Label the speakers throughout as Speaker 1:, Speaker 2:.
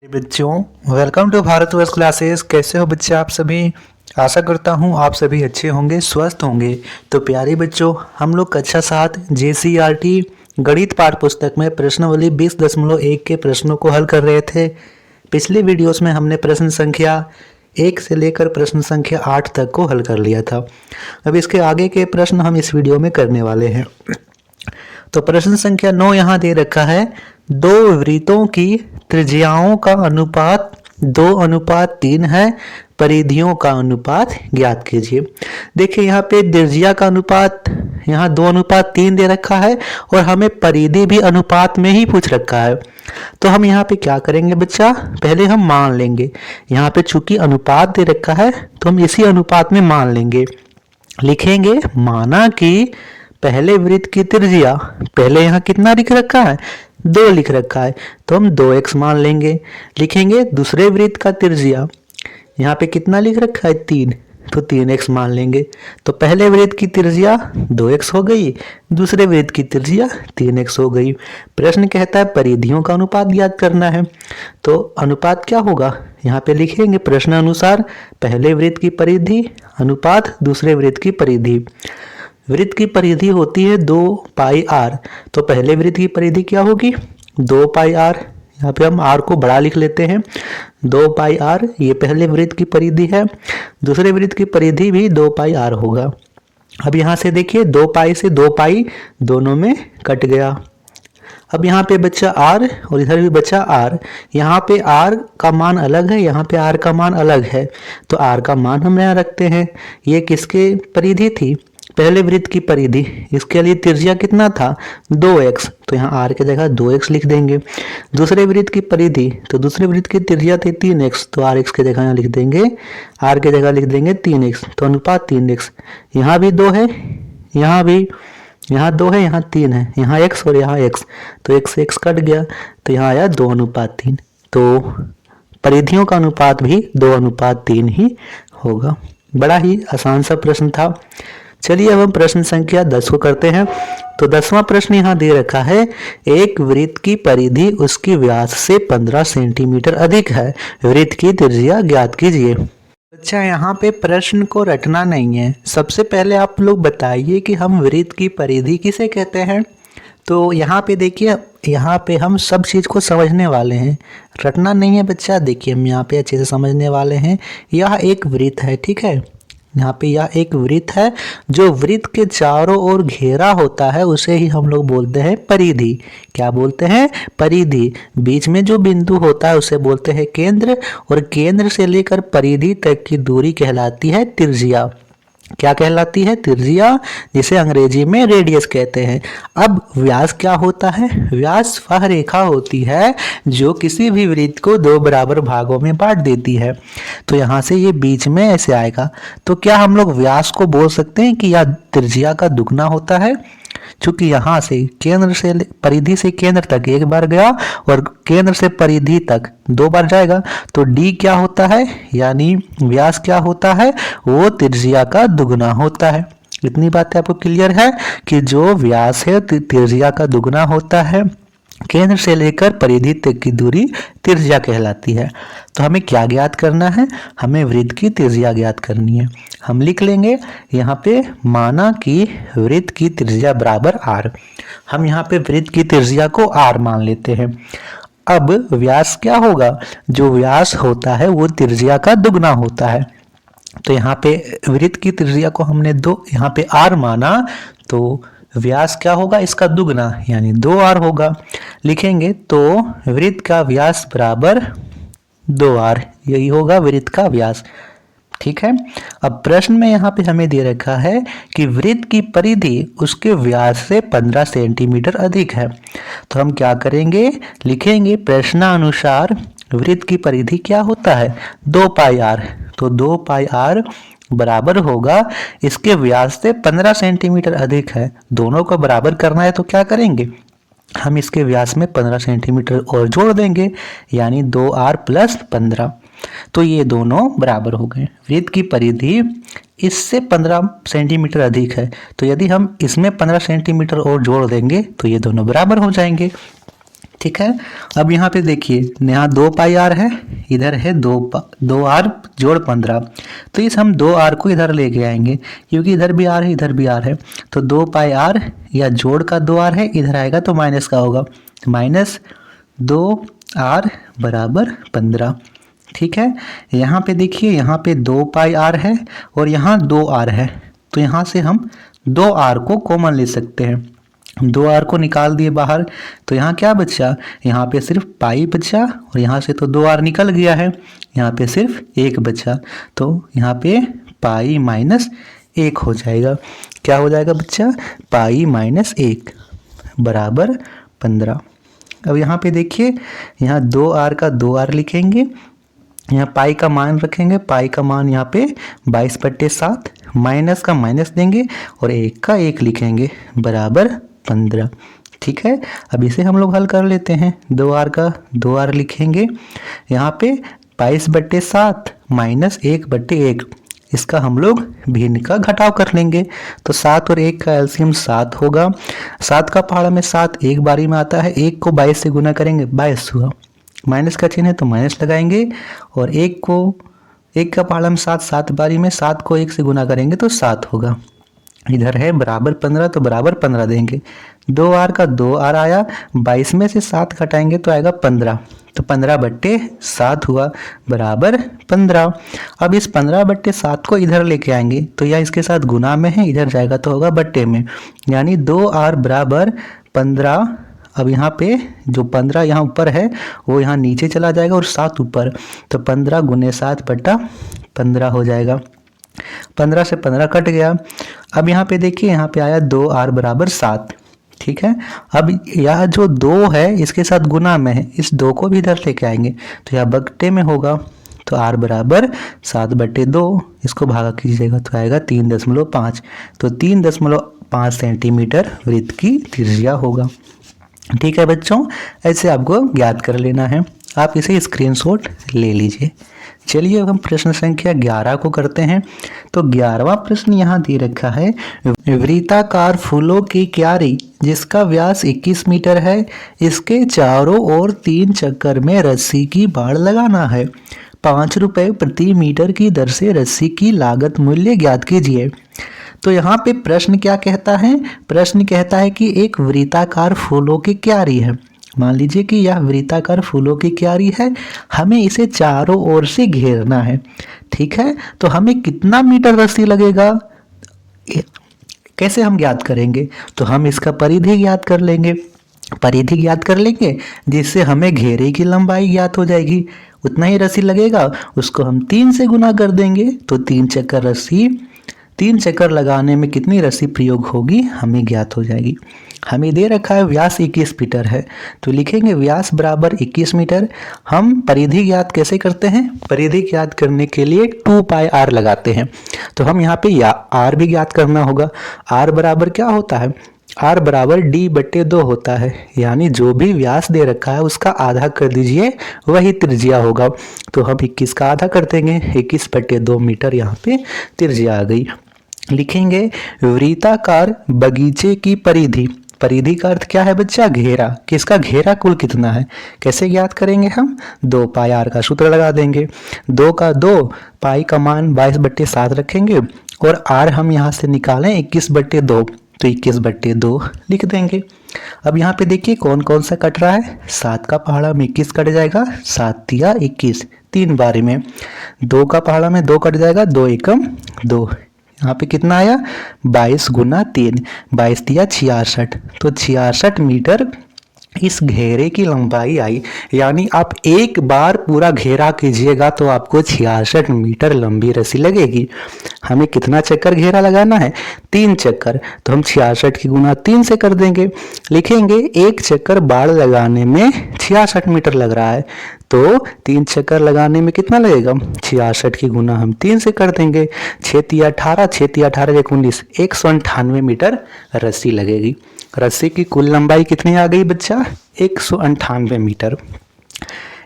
Speaker 1: बच्चों, welcome to Bharatvarsh classes. कैसे हो बच्चे आप सभी? आशा करता हूँ आप सभी अच्छे होंगे, स्वस्थ होंगे। तो प्यारे बच्चों, हम लोग कक्षा 7 JCERT गणित पाठ पुस्तक में प्रश्नावली 20.1 के प्रश्नों को हल कर रहे थे। पिछले वीडियोस में हमने प्रश्न संख्या 1 से लेकर प्रश्न संख्या 8 तक को हल कर लिया था। अब इसके आगे के प्रश्न हम इस वीडियो में करने वाले हैं। तो प्रश्न संख्या 9 यहाँ दे रखा है, दो वृत्तों की त्रिज्याओं का अनुपात 2:3 है, परिधियों का अनुपात ज्ञात कीजिए। देखिए यहाँ पे त्रिज्या का अनुपात यहाँ 2:3 दे रखा है और हमें परिधि भी अनुपात में ही पूछ रखा है। तो हम यहाँ पे क्या करेंगे बच्चा, पहले हम मान लेंगे। यहाँ पे चूंकि अनुपात दे रखा है तो हम इसी अनुपात में मान लेंगे। लिखेंगे माना कि पहले वृत्त की त्रिज्या, पहले यहाँ कितना लिख रखा है, 2 लिख रखा है, तो हम 2x मान लेंगे। लिखेंगे दूसरे वृत्त का त्रिज्या, यहाँ पे कितना लिख रखा है 3, तो 3x मान लेंगे। तो पहले वृत्त की त्रिज्या 2x हो गई, दूसरे वृत्त की त्रिज्या 3x हो गई। प्रश्न कहता है परिधियों का अनुपात ज्ञात करना है, तो अनुपात क्या होगा, यहाँ पे लिखेंगे प्रश्न अनुसार पहले वृत्त की परिधि अनुपात दूसरे वृत्त की परिधि। वृत्त की परिधि होती है 2πr, तो पहले वृत्त की परिधि क्या होगी 2πr। यहाँ पे हम r को बड़ा लिख लेते हैं, 2πr ये पहले वृत्त की परिधि है, दूसरे वृत्त की परिधि भी 2πr होगा। अब यहाँ से देखिए 2π से 2π दोनों में कट गया। अब यहाँ पे बच्चा r और इधर भी बच्चा r। यहाँ पे r का मान अलग है, यहाँ पे r का मान अलग है, तो r का मान हम यहाँ रखते हैं। ये किसके परिधि थी, पहले वृत्त की परिधि, इसके लिए त्रिज्या कितना था 2x, तो यहाँ r की जगह 2x लिख देंगे। दूसरे वृत्त की परिधि, तो दूसरे वृत्त की त्रिज्या थी 3x, तो rx की जगह यहाँ लिख देंगे, r की जगह लिख देंगे 3x, तो अनुपात 3x। यहाँ भी 2 है, यहाँ भी, यहाँ 2 है, यहाँ 3 है, यहाँ x और यहाँ x, तो x से x कट गया, तो यहाँ आया 2:3। तो परिधियों का अनुपात भी 2:3 ही होगा। बड़ा ही आसान सा प्रश्न था। चलिए अब हम प्रश्न संख्या 10 को करते हैं। तो 10वां प्रश्न यहाँ दे रखा है, एक वृत्त की परिधि उसकी व्यास से 15 सेंटीमीटर अधिक है, वृत्त की त्रिज्या ज्ञात कीजिए। अच्छा, यहाँ पे प्रश्न को रटना नहीं है। सबसे पहले आप लोग बताइए कि हम वृत्त की परिधि किसे कहते हैं। तो यहाँ पे देखिए, यहाँ पे हम सब चीज़ को समझने वाले हैं, रटना नहीं है बच्चा। देखिए हम यहाँ पे अच्छे से समझने वाले हैं। यह एक वृत्त है, ठीक है, यहाँ पे यह एक वृत्त है। जो वृत्त के चारों ओर घेरा होता है उसे ही हम लोग बोलते हैं परिधि। क्या बोलते हैं, परिधि। बीच में जो बिंदु होता है उसे बोलते हैं केंद्र, और केंद्र से लेकर परिधि तक की दूरी कहलाती है त्रिज्या। क्या कहलाती है, त्रिज्या, जिसे अंग्रेजी में रेडियस कहते हैं। अब व्यास क्या होता है, व्यास वह रेखा होती है जो किसी भी वृत्त को 2 बराबर भागों में बांट देती है। तो यहाँ से ये बीच में ऐसे आएगा, तो क्या हम लोग व्यास को बोल सकते हैं कि यह त्रिज्या का दुगना होता है। चूंकि यहाँ से केंद्र से परिधि से केंद्र तक एक बार गया और केंद्र से परिधि तक 2 बार जाएगा, तो d क्या होता है, यानी व्यास क्या होता है, वो त्रिज्या का दुगना होता है। इतनी बातें आपको क्लियर है कि जो व्यास है त्रिज्या का दुगना होता है। केंद्र से लेकर परिधि तक की दूरी त्रिज्या कहलाती है। तो हमें क्या ज्ञात करना है, हमें वृत्त की त्रिज्या ज्ञात करनी है। हम लिख लेंगे यहाँ पे माना कि वृत्त की त्रिज्या बराबर r। हम यहाँ पे वृत्त की त्रिज्या को r मान लेते हैं। अब व्यास क्या होगा, जो व्यास होता है वो त्रिज्या का दुगना होता है। तो यहाँ पे वृत्त की त्रिज्या को हमने 2 यहाँ पे r माना, तो व्यास क्या होगा, इसका दुगना यानी 2r होगा। लिखेंगे तो वृत्त का व्यास बराबर 2r, यही होगा वृत्त का व्यास, ठीक है। अब प्रश्न में यहाँ पे हमें दे रखा है कि वृत्त की परिधि उसके व्यास से 15 सेंटीमीटर अधिक है। तो हम क्या करेंगे, लिखेंगे प्रश्नानुसार वृत्त की परिधि क्या होता है 2πr, तो 2πr बराबर होगा इसके व्यास से 15 सेंटीमीटर अधिक है। दोनों को बराबर करना है तो क्या करेंगे, हम इसके व्यास में 15 सेंटीमीटर और जोड़ देंगे, यानी 2r + 15, तो ये दोनों बराबर हो गए। वृत्त की परिधि इससे 15 सेंटीमीटर अधिक है, तो यदि हम इसमें 15 सेंटीमीटर और जोड़ देंगे तो ये दोनों बराबर हो जाएंगे। ठीक है। अब यहाँ पे देखिए, यहाँ 2 पाई आर है, इधर है 2 आर जोड़ 15। तो इस हम 2 आर को इधर लेके आएंगे, क्योंकि इधर भी आर है इधर भी आर है। तो 2 पाई आर या जोड़ का 2 आर है, इधर आएगा तो माइनस का होगा, माइनस 2 आर बराबर 15। ठीक है। यहाँ पे देखिए, यहाँ पे 2 पाई आर है और यहाँ 2 आर है, तो यहाँ से हम 2 आर को कॉमन ले सकते हैं। 2 आर को निकाल दिए बाहर, तो यहाँ क्या बचा, यहाँ पे सिर्फ पाई बचा, और यहाँ से तो 2 आर निकल गया है, यहाँ पे सिर्फ 1 बचा। तो यहाँ पे पाई माइनस 1 हो जाएगा। क्या हो जाएगा बच्चा, पाई माइनस 1 बराबर 15। अब यहाँ पे देखिए, यहाँ 2 आर का 2 आर लिखेंगे, यहाँ पाई का मान रखेंगे, पाई का मान यहाँ पे 22/7, माइनस का माइनस देंगे और 1 का 1 लिखेंगे बराबर 15। ठीक है। अब इसे हम लोग हल कर लेते हैं। 2 आर का 2 आर लिखेंगे, यहाँ पे 22/7 माइनस 1/1, इसका हम लोग भिन्न का घटाव कर लेंगे। तो 7 और 1 का एलसीएम 7 होगा। 7 का पहाड़ा में 7 एक बारी में आता है, 1 को 22 से गुना करेंगे 22 हुआ, माइनस का चिन्ह है तो माइनस लगाएंगे, और 1 का पहाड़ा में 7 7 बारी में 7 को 1 से गुना करेंगे तो 7 होगा। इधर है बराबर 15, तो बराबर 15 देंगे। 2 आर का 2 आर आया, 22 में से 7 घटाएंगे तो आएगा 15, तो 15/7 हुआ बराबर 15। अब इस 15/7 को इधर लेके आएंगे, तो यह इसके साथ गुना में है, इधर जाएगा तो होगा बट्टे में, यानी 2 आर बराबर 15। अब यहाँ पे जो 15 यहाँ ऊपर है वो यहाँ नीचे चला जाएगा और 7 ऊपर, तो 15 × 7/15 हो जाएगा। 15 से 15 कट गया। अब यहाँ पे देखिए, यहाँ पे आया 2 आर बराबर 7। ठीक है। अब यह जो 2 है इसके साथ गुना में है, इस 2 को भी इधर लेके आएंगे तो यह बट्टे में होगा, तो r बराबर 7/2, इसको भागा कीजिएगा तो आएगा 3.5, तो 3.5 सेंटीमीटर वृत्त की त्रिज्या होगा। ठीक है बच्चों, ऐसे आपको ज्ञात कर लेना है, आप इसे स्क्रीनशॉट ले लीजिए। चलिए अब हम प्रश्न संख्या 11 को करते हैं। तो 11वां प्रश्न यहाँ दे रखा है, वृत्ताकार फूलों की क्यारी जिसका व्यास 21 मीटर है, इसके चारों ओर 3 चक्कर में रस्सी की बाड़ लगाना है। 5 रुपए प्रति मीटर की दर से रस्सी की लागत मूल्य ज्ञात कीजिए। तो यहाँ पे प्रश्न क्या कहता है, प्रश्न कहता है कि एक वृत्ताकार फूलों की क्यारी है। मान लीजिए कि यह वृत्ताकार फूलों की क्यारी है, हमें इसे चारों ओर से घेरना है। ठीक है। तो हमें कितना मीटर रस्सी लगेगा, कैसे हम ज्ञात करेंगे, तो हम इसका परिधि ज्ञात कर लेंगे। परिधि ज्ञात कर लेंगे जिससे हमें घेरे की लंबाई ज्ञात हो जाएगी, उतना ही रस्सी लगेगा, उसको हम 3 से गुना कर देंगे, तो 3 चक्कर रस्सी, 3 चक्कर लगाने में कितनी रस्सी प्रयोग होगी हमें ज्ञात हो जाएगी। हमें दे रखा है व्यास 21 मीटर है, तो लिखेंगे व्यास बराबर 21 मीटर। हम परिधि ज्ञात कैसे करते हैं, परिधि ज्ञात करने के लिए 2 पाई आर लगाते हैं, तो हम यहाँ पे आर भी ज्ञात करना होगा। आर बराबर क्या होता है, आर बराबर d/2 होता है, यानी जो भी व्यास दे रखा है उसका आधा कर दीजिए, वही त्रिज्या होगा। तो हम 21 का आधा कर देंगे, 21/2 मीटर यहाँ पे त्रिज्या आ गई। लिखेंगे वृत्ताकार बगीचे की परिधि, परिधि का अर्थ क्या है बच्चा, घेरा, किसका घेरा कुल कितना है, कैसे ज्ञात करेंगे हम, 2 पाई आर का सूत्र लगा देंगे। 2 का 2, पाई का मान 22/7 रखेंगे, और आर हम यहाँ से निकालें 21/2, तो 21/2 लिख देंगे। अब यहाँ पे देखिए कौन कौन सा कट रहा है, 7 का पहाड़ा में 21 कट जाएगा, 7 तिया 21, 3 बारी में। 2 का पहाड़ा में 2 कट जाएगा, 2 एकम 2, यहाँ पे कितना आया 22 × 3, 22 तिया 66, तो 66 मीटर इस घेरे की लंबाई आई। यानी आप एक बार पूरा घेरा कीजिएगा तो आपको 66 मीटर लंबी रस्सी लगेगी। हमें कितना चक्कर घेरा लगाना है, 3 चक्कर, तो हम 66 की गुना 3 से कर देंगे। लिखेंगे एक चक्कर बाड़ लगाने में 66 मीटर लग रहा है, तो 3 चक्कर लगाने में कितना लगेगा, 66 की गुना हम 3 से कर देंगे। 6 तिया 18, 6 तिया 18 19, 198 मीटर रस्सी लगेगी। रस्सी की कुल लंबाई कितनी आ गई बच्चा, 198 मीटर।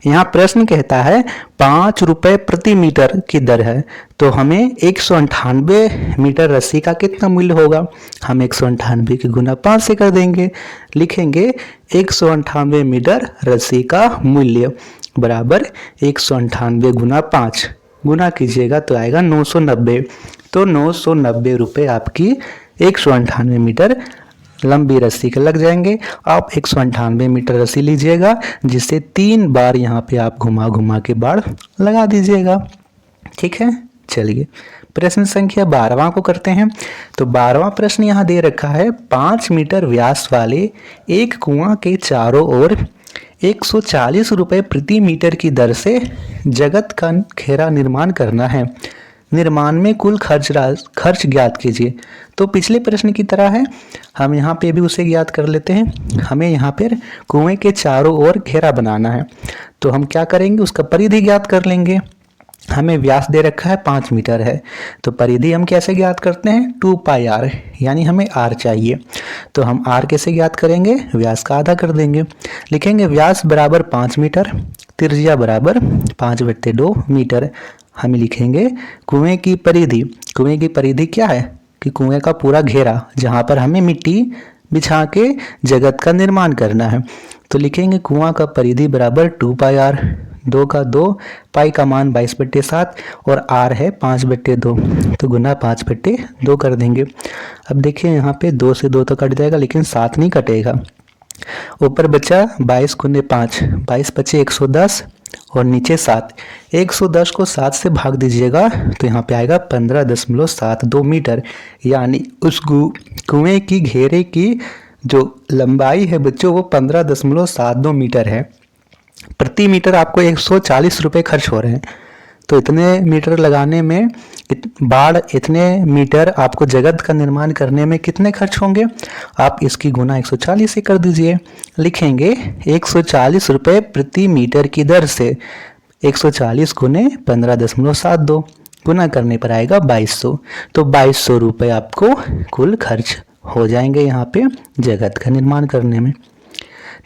Speaker 1: यहाँ प्रश्न कहता है 5 रुपए प्रति मीटर की दर है, तो हमें 198 मीटर रस्सी का कितना मूल्य होगा। हम 198 के गुना 5 से कर देंगे, लिखेंगे 198 मीटर रस्सी का मूल्य बराबर 198 गुना 5, गुना कीजिएगा तो आएगा 990। तो 990 रुपये आपकी 198 मीटर लंबी रस्सी के लग जाएंगे। आप 198 मीटर रस्सी लीजिएगा, जिसे 3 बार यहाँ पे आप घुमा घुमा के बाड़ लगा दीजिएगा। ठीक है, चलिए प्रश्न संख्या 12वां को करते हैं। तो 12वां प्रश्न यहाँ दे रखा है 5 मीटर व्यास वाले एक कुआं के चारों ओर 140 रुपये प्रति मीटर की दर से जगत का घेरा निर्माण करना है। निर्माण में कुल खर्च ज्ञात कीजिए। तो पिछले प्रश्न की तरह है, हम यहाँ पे भी उसे ज्ञात कर लेते हैं। हमें यहाँ पर कुएं के चारों ओर घेरा बनाना है, तो हम क्या करेंगे, उसका परिधि ज्ञात कर लेंगे। हमें व्यास दे रखा है 5 मीटर है, तो परिधि हम कैसे ज्ञात करते हैं, 2 पाई आर, यानी हमें आर चाहिए। तो हम आर कैसे ज्ञात करेंगे, व्यास का आधा कर देंगे, लिखेंगे व्यास बराबर 5 मीटर, त्रिज्या बराबर 5/2 मीटर। हम लिखेंगे कुएं की परिधि। कुएं की परिधि क्या है कि कुएं का पूरा घेरा, जहाँ पर हमें मिट्टी बिछा के जगत का निर्माण करना है। तो लिखेंगे कुआं का परिधि बराबर 2 पाई आर, 2 का 2, पाई का मान 22/7 और आर है 5/2, तो गुना 5/2 कर देंगे। अब देखिए यहाँ पे 2 से 2 तो कट जाएगा, लेकिन 7 नहीं कटेगा। ऊपर बचा 22 गुने 5, 22 बचे 110 और नीचे 7। 110 को 7 से भाग दीजिएगा तो यहाँ पे आएगा 15.72 मीटर, यानी उस कुएं की घेरे की जो लंबाई है बच्चों वो 15.72 मीटर है। प्रति मीटर आपको 140 रुपये खर्च हो रहे हैं। तो इतने मीटर लगाने में बाड़, इतने मीटर आपको जगत का निर्माण करने में कितने खर्च होंगे, आप इसकी गुना 140 से कर दीजिए। लिखेंगे 140 रुपये प्रति मीटर की दर से 140 गुने 15.72 गुना करने पर आएगा 2200। तो 2200 रुपये आपको कुल खर्च हो जाएंगे यहाँ पे जगत का निर्माण करने में।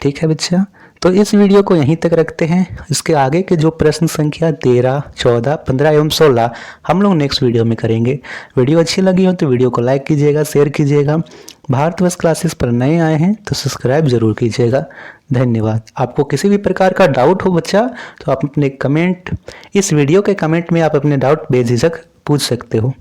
Speaker 1: ठीक है बच्चा, तो इस वीडियो को यहीं तक रखते हैं। इसके आगे के जो प्रश्न संख्या 13, 14, 15 एवं 16 हम लोग नेक्स्ट वीडियो में करेंगे। वीडियो अच्छी लगी हो तो वीडियो को लाइक कीजिएगा, शेयर कीजिएगा। भारतवर्ष क्लासेस पर नए आए हैं तो सब्सक्राइब जरूर कीजिएगा। धन्यवाद। आपको किसी भी प्रकार का डाउट हो बच्चा तो आप अपने कमेंट, इस वीडियो के कमेंट में आप अपने डाउट बेझिझक पूछ सकते हो।